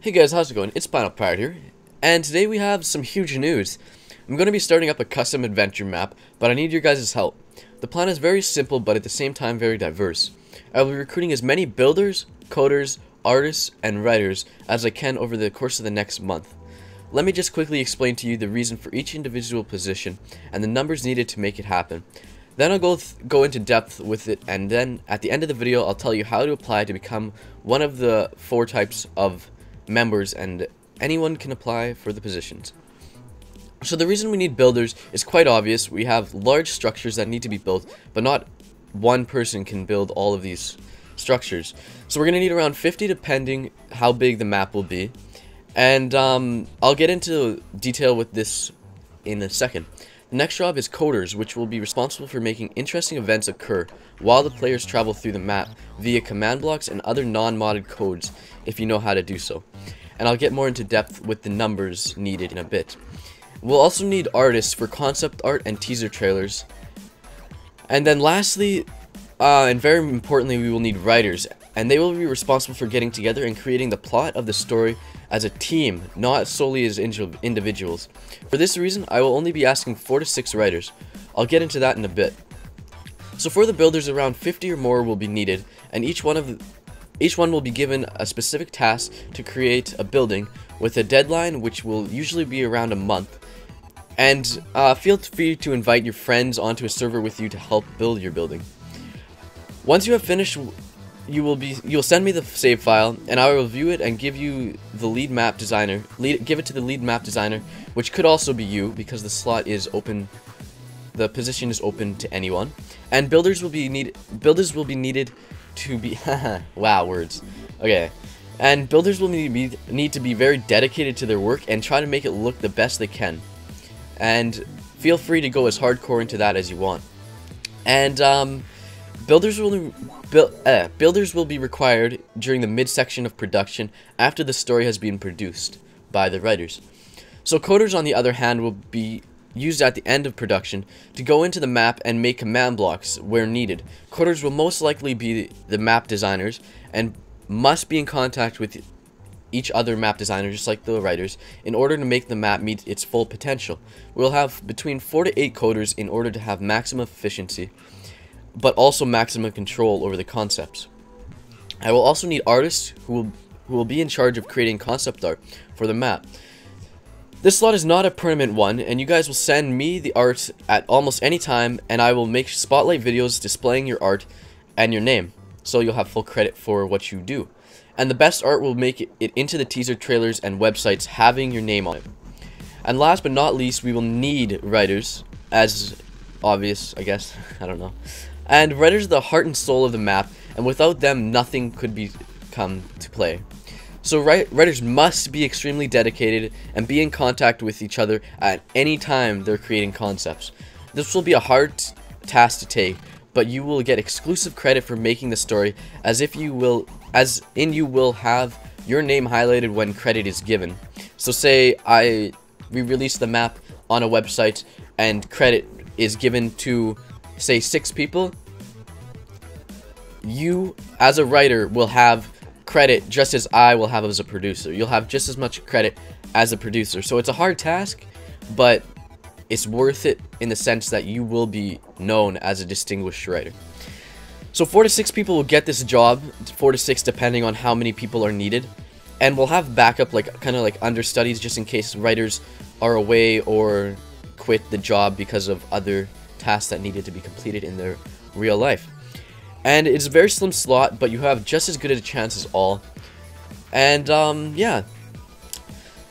Hey guys, how's it going? It's whoawsomepie here, and today we have some huge news. I'm going to be starting up a custom adventure map, but I need your guys' help. The plan is very simple, but at the same time very diverse. I will be recruiting as many builders, coders, artists, and writers as I can over the course of the next month. Let me just quickly explain to you the reason for each individual position, and the numbers needed to make it happen. Then I'll go into depth with it, and then at the end of the video I'll tell you how to apply to become one of the 4 types of members, and anyone can apply for the positions. So the reason we need builders is quite obvious. We have large structures that need to be built, but not one person can build all of these structures. So we're going to need around 50 depending how big the map will be. And I'll get into detail with this in a second. The next job is coders, which will be responsible for making interesting events occur while the players travel through the map via command blocks and other non-modded codes if you know how to do so. And I'll get more into depth with the numbers needed in a bit. We'll also need artists for concept art and teaser trailers. And then lastly, and very importantly, we will need writers, and they will be responsible for getting together and creating the plot of the story as a team, not solely as individuals. For this reason, I will only be asking 4 to 6 writers. I'll get into that in a bit. So for the builders, around 50 or more will be needed, and each one will be given a specific task to create a building with a deadline which will usually be around a month. And feel free to invite your friends onto a server with you to help build your building. Once you have finished, you'll send me the save file, and I will review it and give you the lead map designer. Give it to the lead map designer, which could also be you because the slot is open. The position is open to anyone, and builders will be needed to be wow, words. Okay, and builders will need to be very dedicated to their work and try to make it look the best they can. And feel free to go as hardcore into that as you want. And builders will be required during the midsection of production after the story has been produced by the writers. So coders, on the other hand, will be used at the end of production to go into the map and make command blocks where needed. Coders will most likely be the map designers and must be in contact with each other map designer, just like the writers, in order to make the map meet its full potential. We'll have between 4 to 8 coders in order to have maximum efficiency, but also maximum control over the concepts. I will also need artists who will be in charge of creating concept art for the map. This slot is not a permanent one, and you guys will send me the art at almost any time, and I will make spotlight videos displaying your art and your name, so you'll have full credit for what you do. And the best art will make it into the teaser trailers and websites having your name on it. And last but not least, we will need writers, as obvious, I guess. I don't know. And writers are the heart and soul of the map, and without them, nothing could come to play. So writers must be extremely dedicated and be in contact with each other at any time they're creating concepts. This will be a hard task to take, but you will get exclusive credit for making the story, as you will have your name highlighted when credit is given. So say we release the map on a website and credit is given to, say, 6 people. You as a writer will have credit just as I will have as a producer. You'll have just as much credit as a producer. So it's a hard task, but it's worth it in the sense that you will be known as a distinguished writer. So 4 to 6 people will get this job, 4 to 6 depending on how many people are needed. And we'll have backup, kind of like understudies, just in case writers are away or quit the job because of other tasks that needed to be completed in their real life. And it's a very slim slot, but you have just as good a chance as all. And yeah.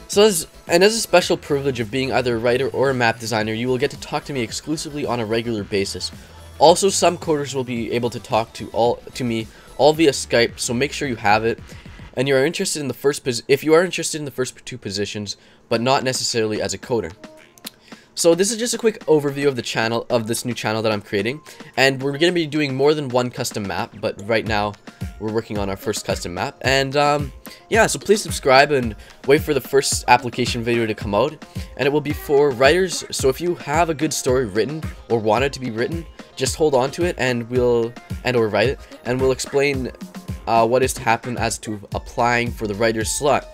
So as a special privilege of being either a writer or a map designer, you will get to talk to me exclusively on a regular basis. Also, some coders will be able to talk to me all via Skype, so make sure you have it. And if you are interested in the first 2 positions, but not necessarily as a coder. So this is just a quick overview of the channel, of this new channel that I'm creating, and we're going to be doing more than one custom map, but right now we're working on our first custom map. And yeah, so please subscribe and wait for the first application video to come out, and it will be for writers. So if you have a good story written or want it to be written, just hold on to it and or write it, and we'll explain what is to happen as to applying for the writer's slot.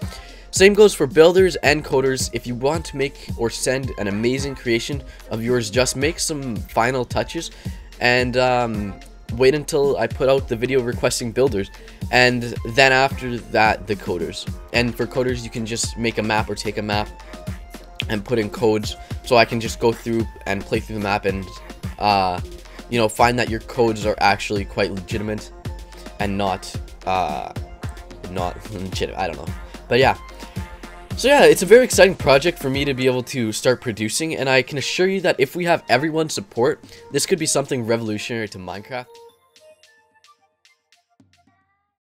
Same goes for builders and coders. If you want to make or send an amazing creation of yours, just make some final touches and wait until I put out the video requesting builders, and then after that the coders. And for coders, you can just make a map or take a map and put in codes, so I can just go through and play through the map and you know, find that your codes are actually quite legitimate and not legitimate. I don't know, but yeah. So yeah, it's a very exciting project for me to be able to start producing, and I can assure you that if we have everyone's support, this could be something revolutionary to Minecraft.